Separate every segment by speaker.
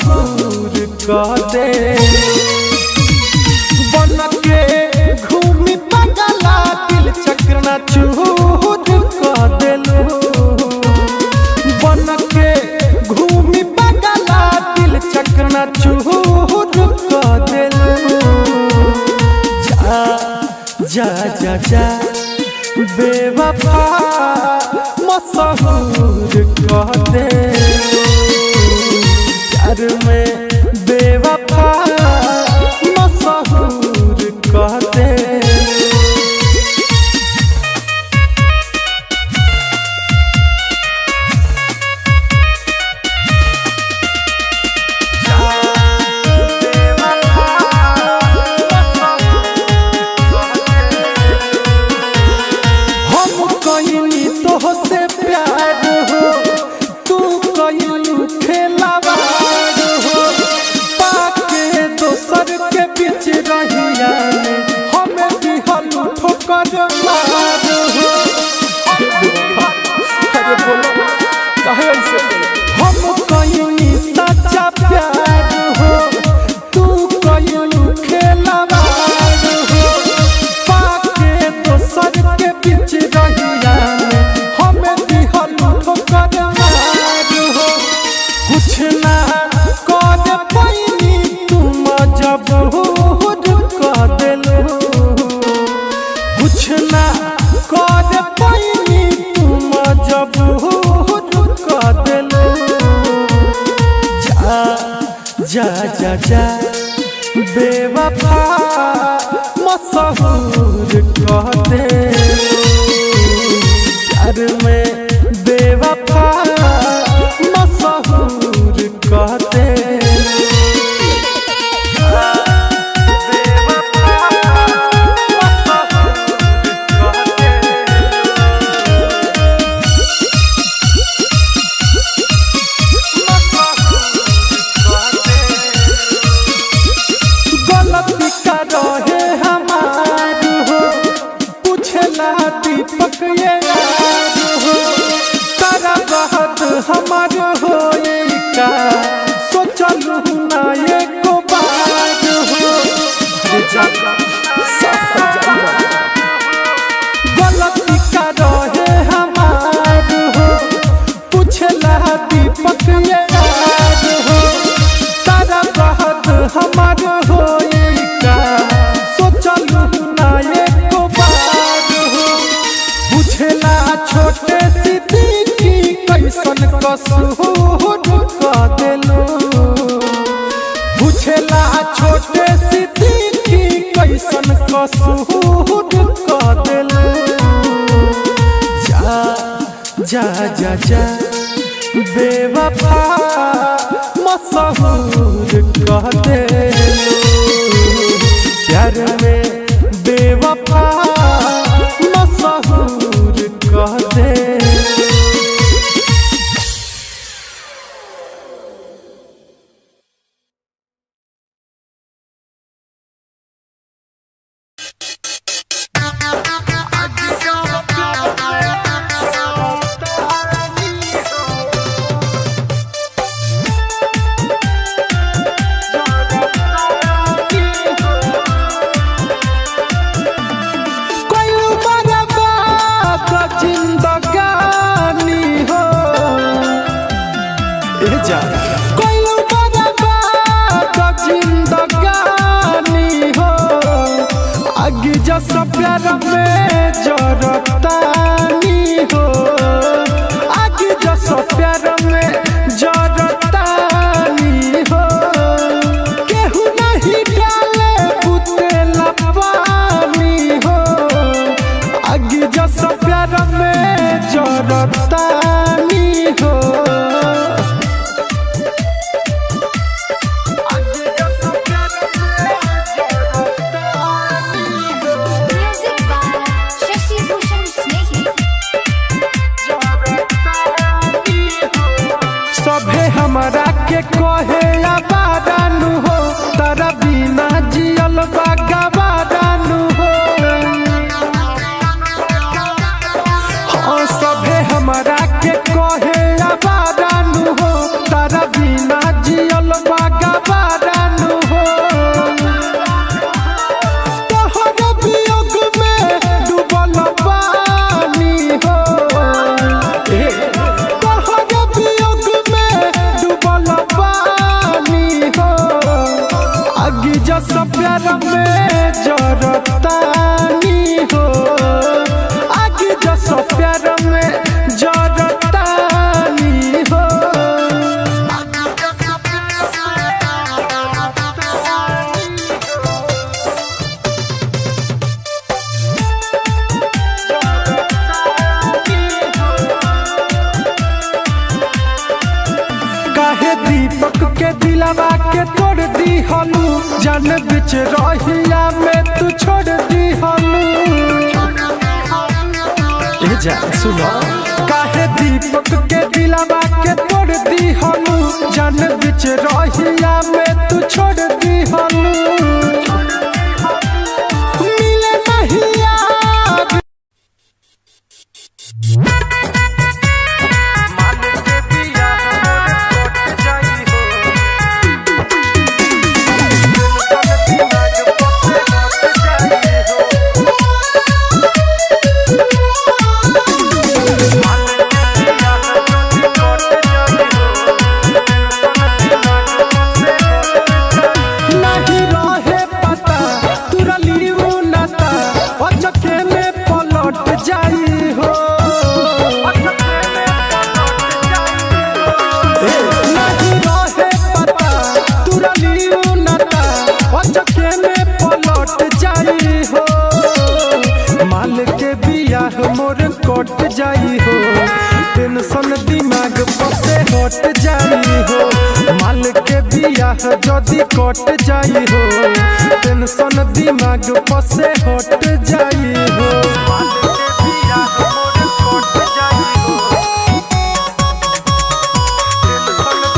Speaker 1: मशहूर कह दे बन के घूमी पगला दिल चकना चूर कह देलू बन के घूमी पगला दिल चकना चूर कह देलू जा जा जा बेवफा मशहूर कह दे प्यार में बेवफा मशहूर कह दे से प्यार हो तू कइलू खेलावार हो पाके दोसर के बीच रहिया हमें दिहलू ठोकर मार हो अरे बोलो काहे ऐसे हम कइनी सच्चा प्यार हो तू कइलू खेलावार हो पाके दोसर के बीच रहिया कुछ ना कर पैनी तुम जब कह देलू कुछ ना कर पैनी तुम जब कह देलू जा जा जा बेवफा मशहूर कह दे प्यार में बेवफा मशहूर कह दे गलती का रहे हमार हो पूछला दीपक ये याद हो तारा बहुत हमार हो का सोचलू ना एको बात हो गलती का रहे हमार हो पूछला दीपक ये याद हो तारा बहुत हमार हो का सोचलू ना एको बात हो पूछला छोटे सिद्दीकी कैसन कसूर कह देलू पूछला छोटे सिद्दीकी कैसन कसूर कह देलू जा जा जा जा बेवफा मशहूर कह देलू प्यार में बेवफा मशहूर कह दे सब प्यार में जरतानी हो आगे जो सब प्यार में जरतानी हो केहू नहीं डाले बुतेला पानी हो आगे जो सब प्यार में जरतानी हो हमरा के कहे आबादानु हो तारा बिना जियल बागाबादानु हो हाँ सभे हमरा के कहे आबादानु हो तारा बिना जियल बा प्यार में जरतानी हो आगे जस प्यार में जरतानी हो काहे दीपक के दिलवा के तोड़ दी हलू जान बिच रहिया में तू छोड़ दी हलू जा सुनो काहे दीपक के दिलवा के तोड़ दी हलू जान बिच रहिया में तू छोड़ दी हलू मिले नहीं याद मोर कट जाई हो टेंशन दिमाग पसे हट जाई हो माल के बियाह जदी कट जाई हो टेंशन दिमाग पसे हट जाई हो माल के बियाह मोर कट जाई हो टेंशन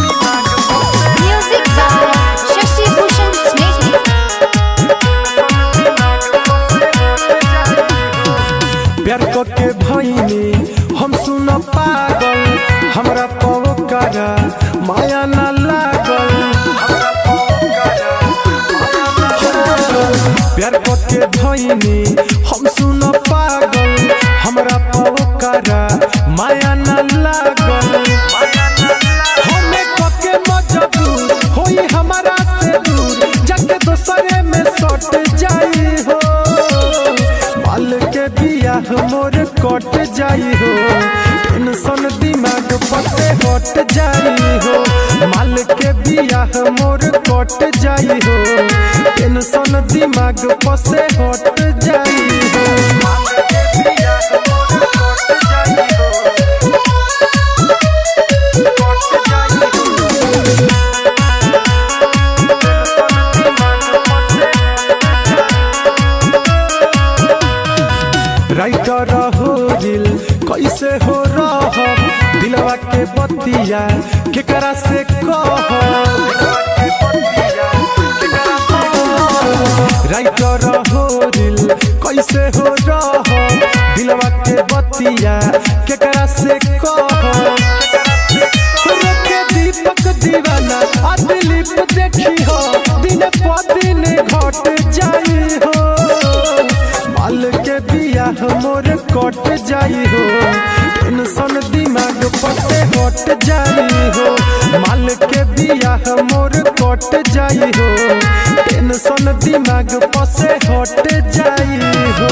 Speaker 1: दिमाग पसे
Speaker 2: म्यूजिक बाय शशि भूषण स्नेही
Speaker 1: प्यार के भईनी हम सुन पागल हमरा पवकारा माया न लागल प्यार के भईनी हम सुन पागल हमरा पवकारा माया न लागल हमें कके मजबूर होई हमारा से दूर जाके दोसरे में सट जाई हो माल के बियाह मोर कट जाई हो टेंशन दिमाग पसे हट जाई हो माल के बियाह मोर कट जाई हो टेंशन दिमाग पसे हट जाई हो माल के बियाह मोर कट जाई हो कट जाई हो राइटर हो दिल कैसे हो रह दिलवा के बतिया केकरा से कह राइटर हो दिल कैसे हो रह दिलवा के बतिया केकरा से कह के दीपक दीवाना आ दिलीप देखी हो दिन प दिन घट जाई हो माल के बियाह मोर कट जाई हो टेंशन दिमाग पसे हट जाई हो माल के बियाह मोर कट जाई हो टेंशन दिमाग पसे हट जाई हो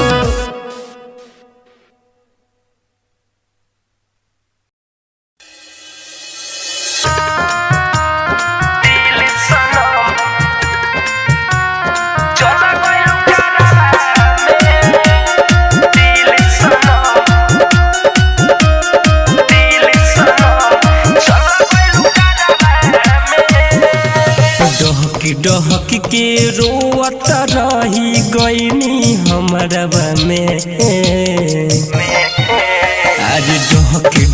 Speaker 3: डहक के रोवत रही गईनी हमरवा में आज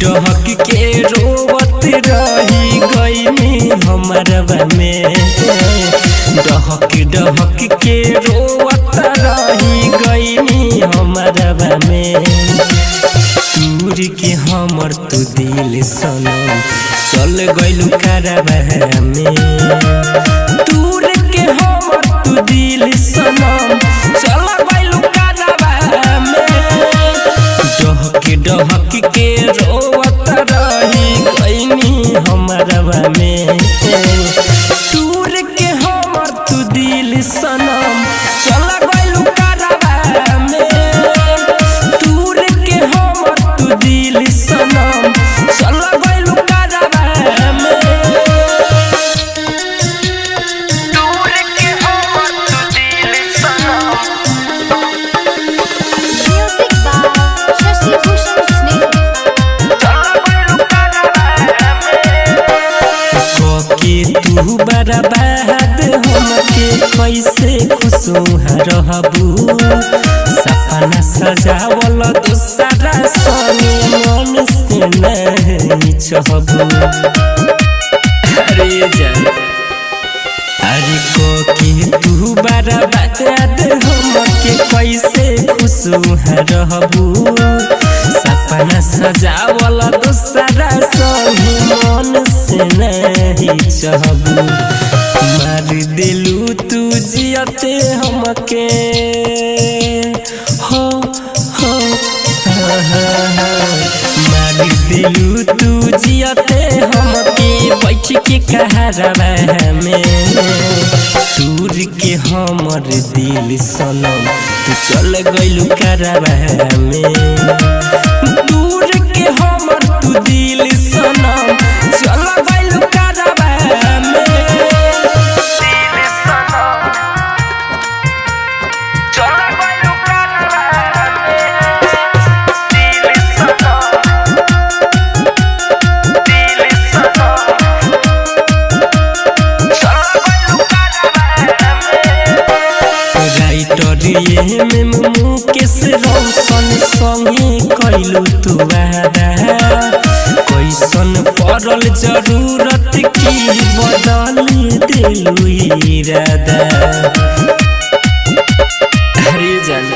Speaker 3: डहक के रोवत रही गईनी हमरवा में डहक के रोवत रही गईनी हमरवा में दूर के हमर तू दिल सनम चल गइलू करवा में दूर के हमर तू दिल सनम चल गइलू करवा में डहक के रोवत रही गईनी हमरवा में दूर के हमर तू दिल सनम बर्बाद हमके कैसे खुशुहा रहबू सपना सजावल दूसरा संगे मन से नहीं चाहबू अरे जान अरे को के तू बर्बाद हमके कैसे खुशुहा रहबू सपना सजावल दूसरा संगे मन से नहीं चाहबू मार दिलू तू जियते हमके हो मार दिलू तू जियते हमके बैठ के कहरवा में दूर के हमर दिल सनम तू चल गइलू करवा में दूर के हमर तू दिल सनम चल गइलू करवा में में मुकेश रोशन संगे कैलू तू वादा कैसन पड़ल जरूरत की बदल दिलू इरादा अरे जान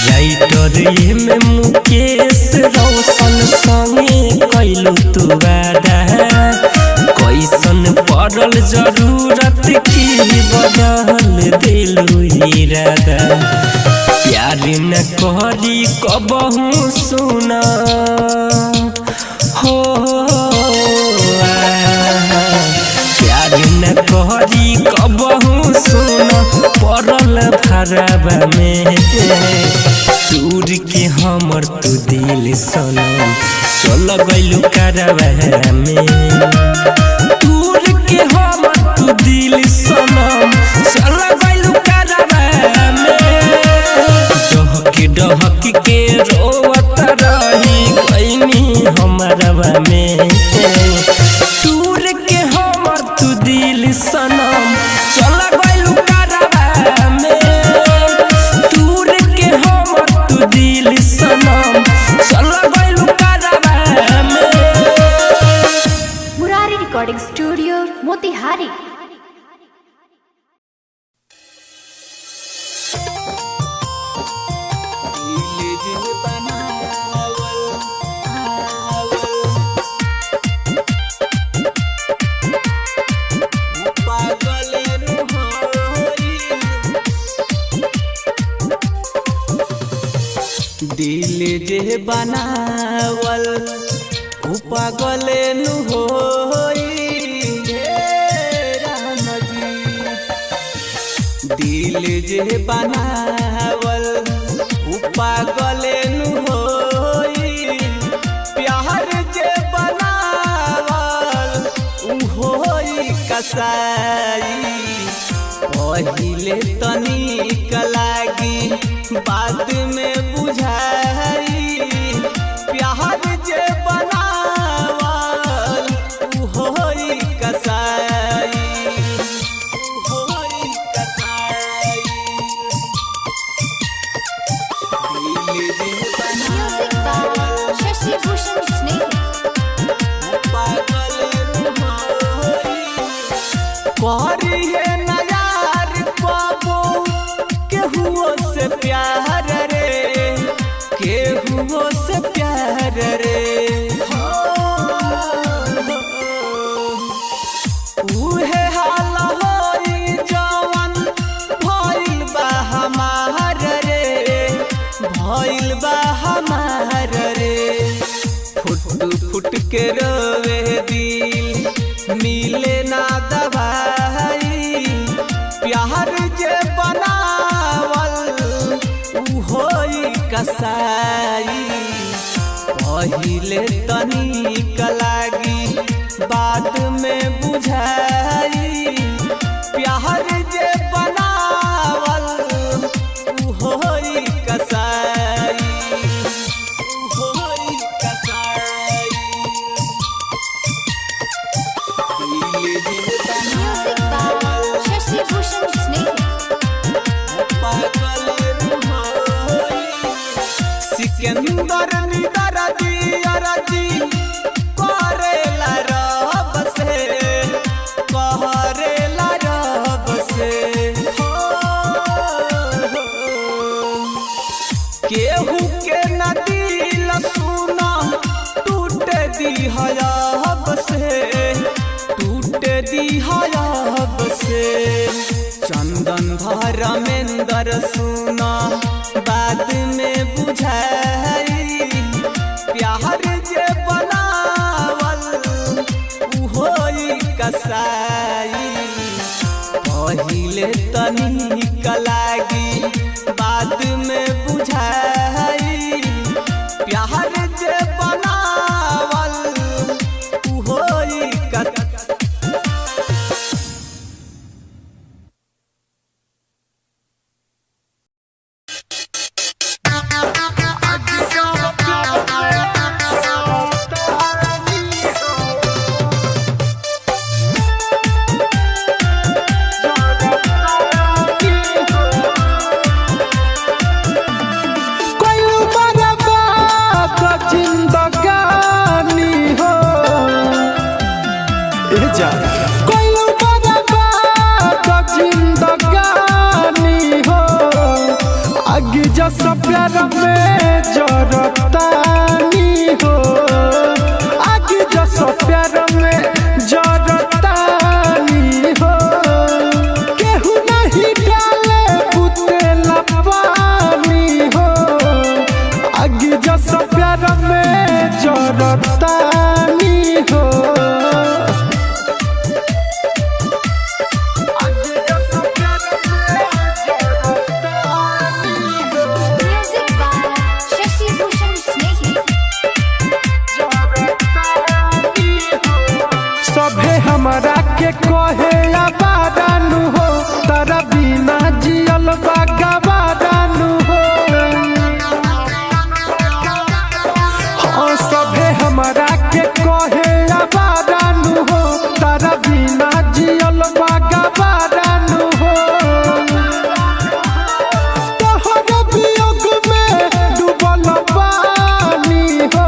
Speaker 3: राइटर में मुकेश रोशन संगे कैलू तू वादा कैसन पड़ल जरूरत की बदल दिलू इरादा प्यार न करी कबहू सुना हो प्यार न करी कबहू सुना पड़ल भरवा में दूर के हमर तू दिल सनम चल गइलू करवा में दूर के हमर तू दिल सनम चल गइलू करवा में डहक के रोवत रही गइनी हमरवा में दूर के हमर तू दिल सनम चल गइलू करवा में दूर के हमर तू दिल सनम चल गइलू करवा में
Speaker 2: मुरारी रिकॉर्डिंग स्टूडियो मोतिहारी।
Speaker 4: दिल जे बनावल उ पागल नु होई राम जी दिल जे बनावल उ पागल नु होई प्यार जे बनावल उ होई कसाई पहिले तनिक लागी बाद में बुझाई प्यार जे बनावल उ होई कसाई दिल जे
Speaker 2: म्यूजिक बाय शशि भूषण स्नेही।
Speaker 4: पागल होई करी है ना यार बाबू केहुओ से प्यार रे केहुओ से प्यार रे उहे हाल होई जवन भइल बा हमार रे भइल बा हमार रे फुट फुट के रोवे दिल मिले ना दवाई प्यार जे बनावल उ होई कसाई पहिले तनिक लागी बाद में बुझाई प्यार जे बनावल उ होई कसाई
Speaker 2: म्यूजिक
Speaker 4: सिकंदर निदर दियर जी करेला रब से करेला रब से केहू के न दिल सुना टूट दी हयाब से टूट दी हयाब से चंदन धर्मेंद्र सुना बाद में बुझाई प्यार जे बनावल उहोई कसाई पहिले तनिक लागी बाद में बुझाई प्यार जे बनावल उहोई
Speaker 1: सब प्यार में जरतानी हो आगे जो सब प्यार में जरतानी हो केहू नहीं डाले बुतेला पानी हो आगे जो सब प्यार में जरतानी हो हमरा के कहे आबादानु हो तारा बिना जियल बागाबादानु हो हाँ सभे हमरा के कहे आबादानु हो तारा बिना जियल बागाबादानु हो तोहर वियोग में डूबल पानी हो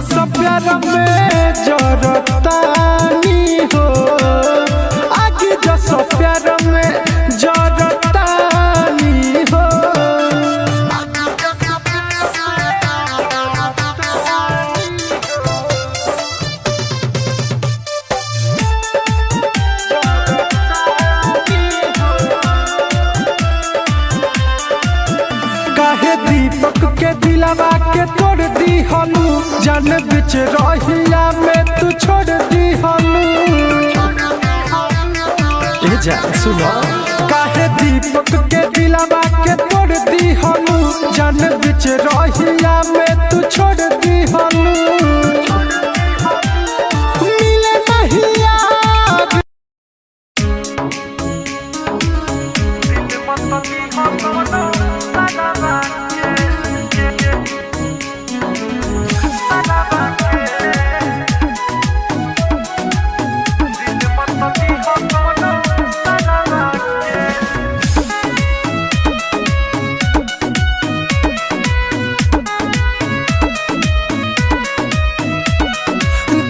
Speaker 1: सब प्यार में जरतानी हो आगे जो सब प्यार में जरतानी हो काहे दीपक के दिलावा के तोड़ दी हलू जान बिच रहिया में तू छोड़ दी हलू जा सुनो काहे दीपक के दिलावा के तोड़ दी हलू जान बिच रहिया में तू छोड़ दी हलू मिले नहीं याद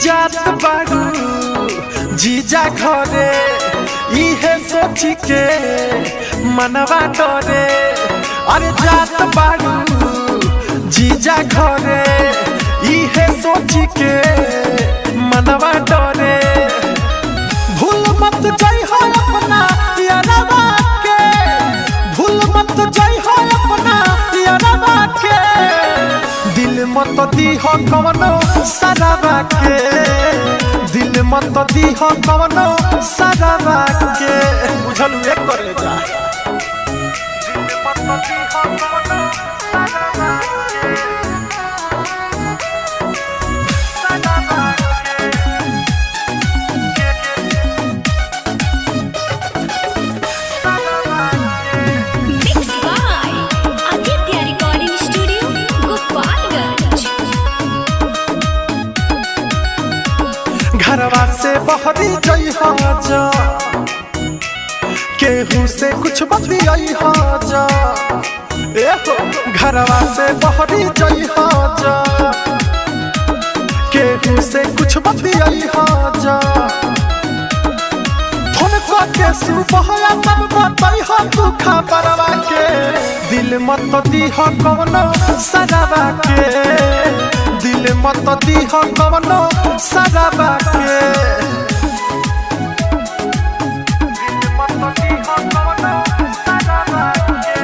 Speaker 1: जात बाड़ू जीजा घरे इहे सोची के मनवा डरे अरे जात बाड़ू जीजा घरे इहे सोची के मनवा डरे भूल मत जाई हो अपना यारवा के भूल मत जाई हो अपना यारवा के दिल मत दी हो कवनो सराबा के दिल मत दी हो कवनो सराबा के बुझलू एक करे जा दिल मत दी हो कवनो सराबा के घरवा से बहरी जई जा, केहू से कुछ बतियाई जा, घरवा से बहरी जई जा, केहू से कुछ बतियाई जा। के सुबह सब बताई हो तू खबरवा के, दिल मत दीह कवनो सजावा के, दिल मत दीह कवनो सजावा के, दिल मत दीह कवनो सजावा के,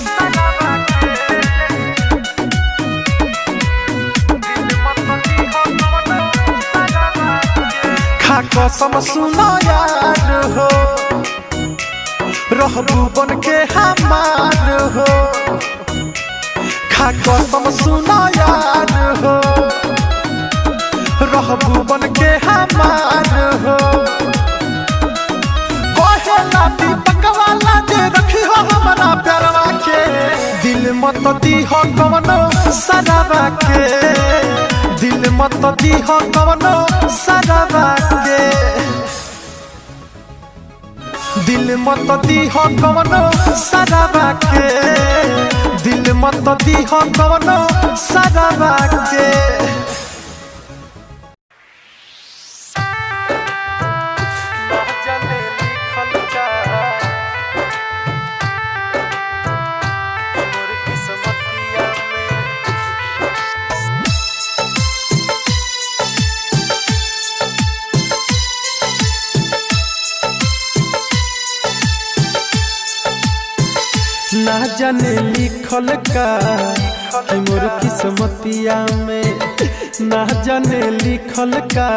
Speaker 1: सजावा के, दिल मत दीह कवनो सजावा के। खा कसम सुनो यार हो, रहबू बन के हमार हो, खा कसम सुनो यार हो, रहबू बन के हमार हो। कहेला दीपक वाला जे रखी हो हमारा प्यारवा के, दिल मत दीह कवनो सजावा के, दिल मत दीह कवनो सजावा के, दिल मत दीह कवनो सजावा के, दिल मत दीह कवनो सजावा के। ना जाने लिखल का कि मोर किस्मतिया में, ना जाने लिखल का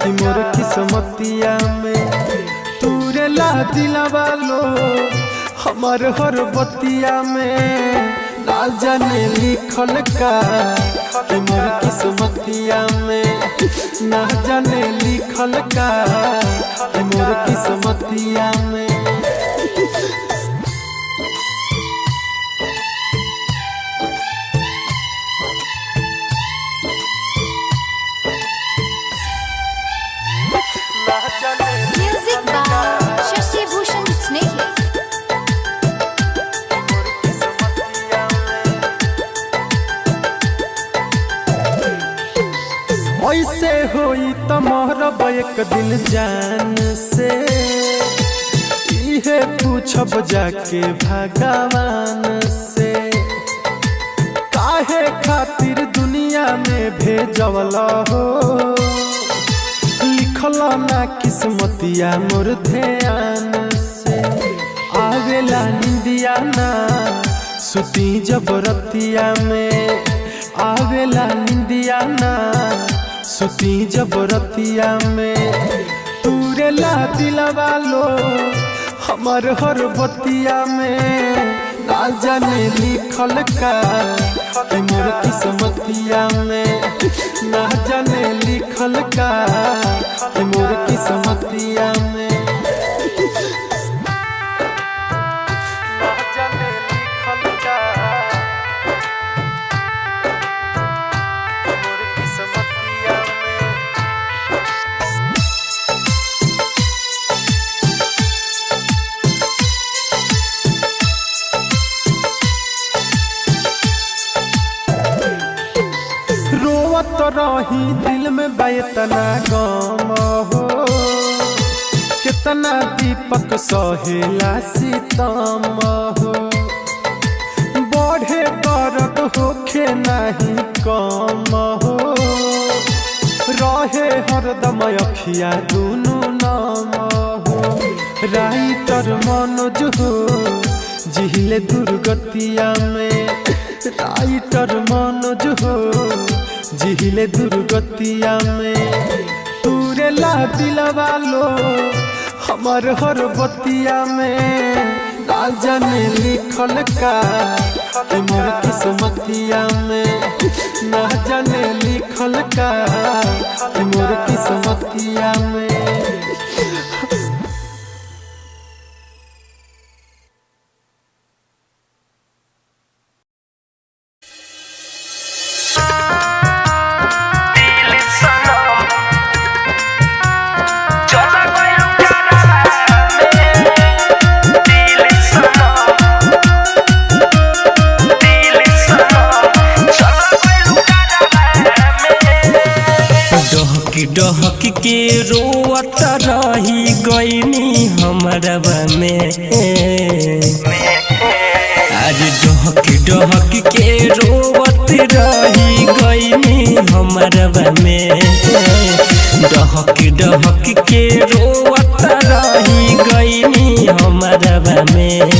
Speaker 1: कि मोर किस्मतिया में, तूरे ला दिलवा लो हमार हर बतिया में, ना जाने लिखल का कि मोर किस्मतिया में, ना जाने लिखल का कि मोर किस्मतिया में।
Speaker 2: Music by Shashi Bhushan Snehhi.
Speaker 1: ऐसे होई त मोहरब एक दिन जान से, इहे पूछब जाके भगवान से, काहे खातिर दुनिया में भेजवला हो, लिखल ना किस्मतिया मोर ध्यान से। आवेला निंदिया ना सुती जब रतिया में, आवेला निंदिया ना सुती जब रतिया में, तूरे ला दिलवा लो हमार हर बतिया में, ना जाने लिखल का कि मोर किस्मतिया में, ना जाने लिखल का कि मोर किस्मतिया में, ना जाने लिखल का कि मोर किस्मतिया में। रोवत रही दिल में बेतना गम हो, कितना दीपक सहेला सितम हो, बढ़े दर्द होखे नहीं कम हो, रहे हरदम अखिया दुनू नाम हो। राइटर मनोज हो जिहिले दुर्गतिया में, राइटर मनोज हो जिहिले दुर्गतिया में, तूरे ला दिलवा लो हमार हर बतिया में, ना जाने लिखल का कि मोर किस्मतिया में, ना जाने लिखल का कि मोर किस्मतिया में।
Speaker 5: दिल
Speaker 3: के रोवत रही गईनी हमरा में आज डहक डहक के रोवत रही गईनी हमरा में डहक डहक के रोवत रही गईनी हमरा में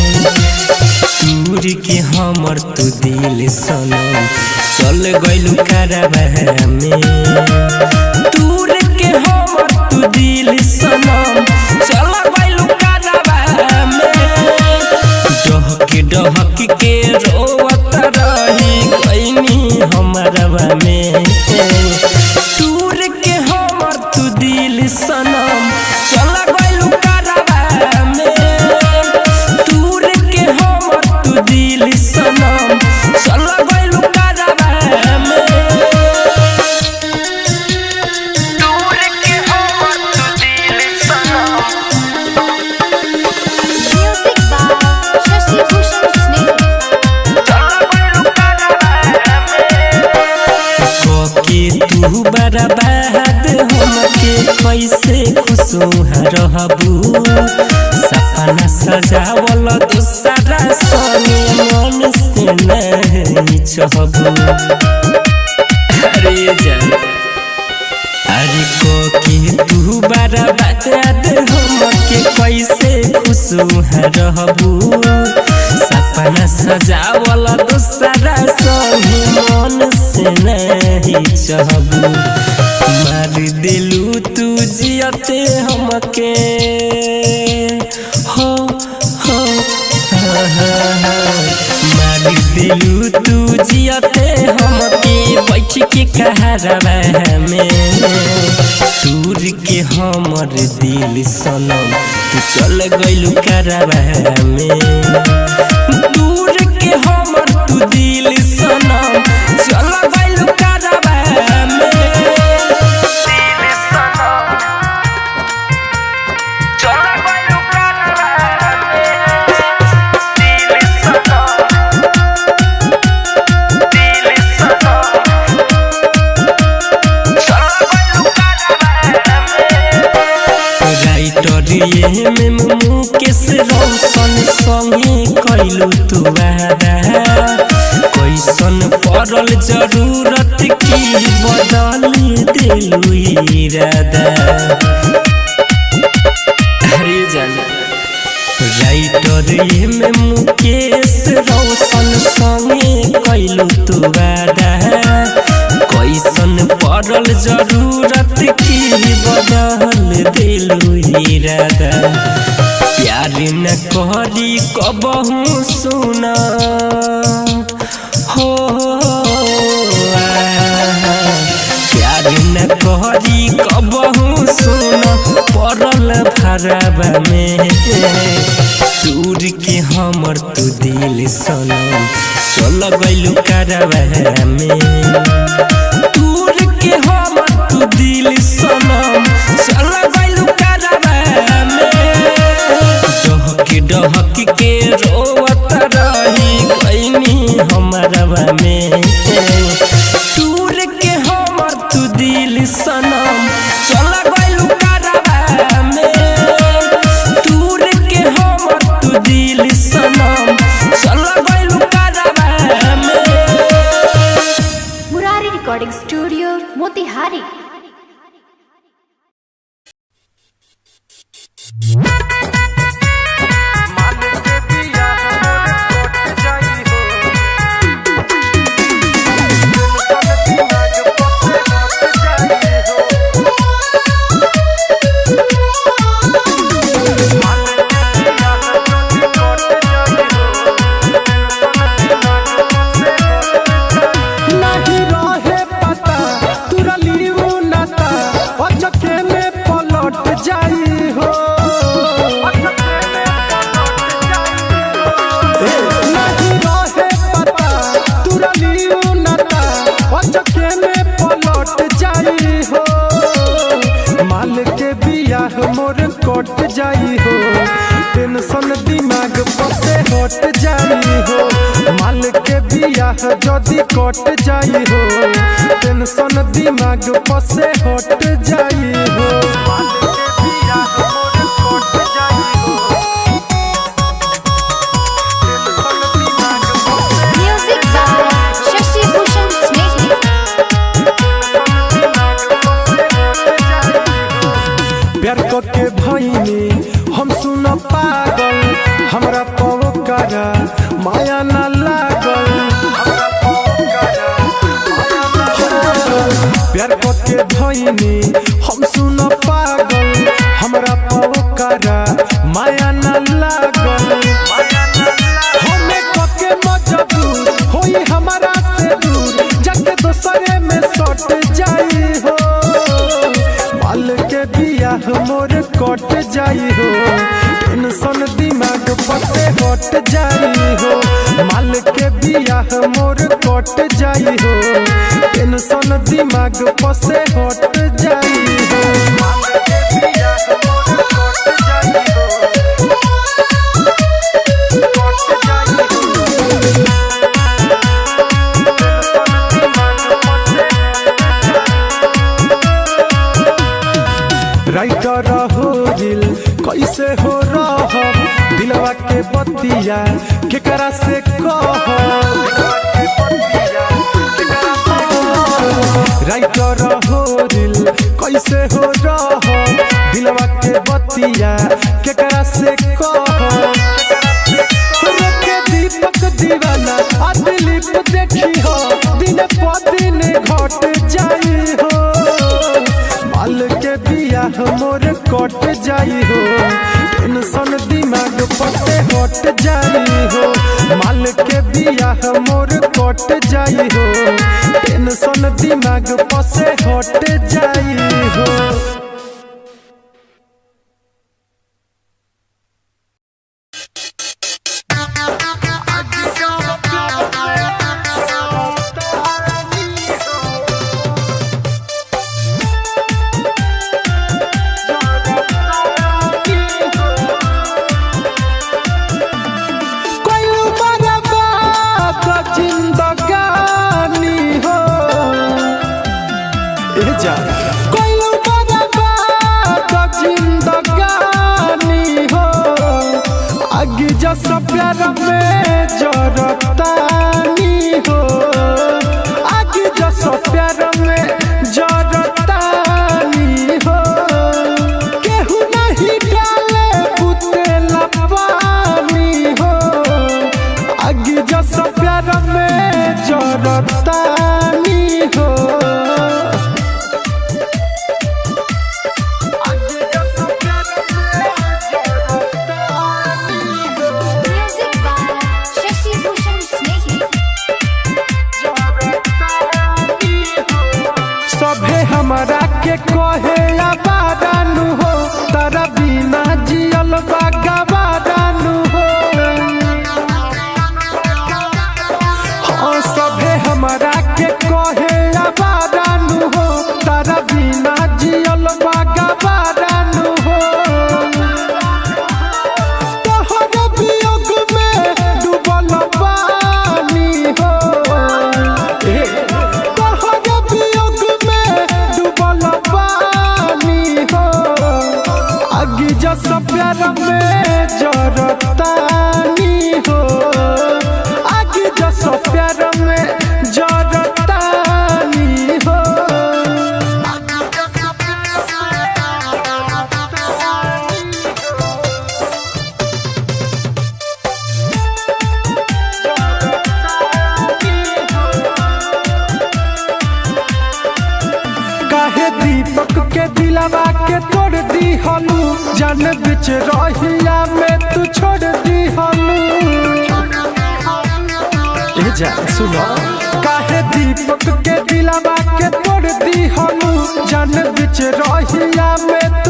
Speaker 3: दूर के हमर तू दिल सनम चल गइलू करबा में दूर के हमर तू दिल सनम चल गइलू करबा में डहक डहक के रोवत रही गईनी हमरा में दूर के हमर तू दिल सनम चल गइलू करबा में दूर के हमर तू दिल सनम चल गइलू करबा में दूर के हमर तू दिल सनम
Speaker 2: Music by Shashi Bhushan Snake.
Speaker 3: के तू बर्बाद हमके कैसे खुशोह रहबू सपना सजावल दूसरा संगे मन से नहीं चाहबू अरे जान अरे के तू बर्बाद हमके कैसे खुशोह रहबू सपना सजावल दूसरा संगे मन से नहीं चाहबू मार दिलू तू जियते हमके हो मार दिलू तू जियते हमके बैठ के कहरबा में दूर के हमर दिल सनम तू चल गइलू करबा में दूर के हमर तू दिल सनम चल गइलू करबा में दिल सनम चल गइलू करबा में दिल सनम राइटर में मुकेश रोशन संगे कैलू तू वादा कैसन पड़ल जरूरत की बदल दिलू इरादा अरे जाना राइटर में मुकेश रोशन संगे कैलू तू वादा कैसन पड़ल जरूरत की बदल दिलू इरादा प्यार न करी कबहू सुना हो प्यार न करी कबहू सुना पड़ल भरबा में दूर के हमर तू दिल सनम चल गइलू करबा में दूर के हमर तू दिल सनम चल गइलू करबा में डहक डहक के रोवत रही गईनी हमरा में दूर के हमर तू दिल सनम चल गइलू करबा में दूर के हमर तू दिल सनम चल गइलू करबा में
Speaker 2: Murari Recording Studio, Motihari.
Speaker 1: नहीं रहे पता तुरली नाता अचके में पलट जाई हो नहीं रहे पता तुरली नाता अचके में पलट जाई हो माल के बियाह मोर कट जाई हो टेंशन दिमाग पर से हट जाई हो माल के बियाह बियाह जदी कट जाई हो टेंशन दिमाग पसे हट जाई हो
Speaker 2: Music by Shashi Bhushan Snake.
Speaker 1: प्यार के भईनी हम सुन पागल हमरा पवकरा माया न लागल प्यार के भईनी हम सुन पागल हमरा पवकरा माया न लागल हमें कके मजबूर होई हमारा से दूर जाके दोसरे में सट जाई हो माल के बियाह मोर कट जाई हो टेंशन दिमाग पर से हट जाई हो माल के बियाह मोर कट जाई हो टेंशन दिमाग पर से हट जाई हो माल के बियाह मोर कट जाई हो कट जाई हो राइटर हो दिल कैसे हो रह दिलवा के बतिया केकरा से कह राइटर हो दिल कैसे हो रह दिलवा के बतिया केकरा से कह दीपक दीवाना आ दिलीप देखी हो दिन प दिन घट जाई हो माल के बियाह मोर कट जाई हो टेंशन दिमाग पर से हट जाई हो माल के बियाह मोर कट जाई हो टेंशन दिमाग पर से हट जाई हो जैसा प्यार में जरतानी हो आगे जैसा प्यार में जरतानी हो केहू नहीं डाले बुतेला पानी हो आगे जैसा प्यार में जरतानी हो हमरा के कहे आबादानु हो तारा बिना जियल बागाबादानु हो हाँ सभे हमरा के कहे आबादानु हो तारा बिना जियल बागाबादानु हो तोहर वियोग में डूबल पानी हो जैसा प्यार में जरतानी हो आगे जैसा प्यार में जरतानी हो काहे दीपक के दिलवा के तोड़ दी हलू जान बिच रहिया में तू छोड़ दी हलू जा सुनो काहे दीपक के दिलवा के तोड़ दी हलू जान बिच रहिया में तू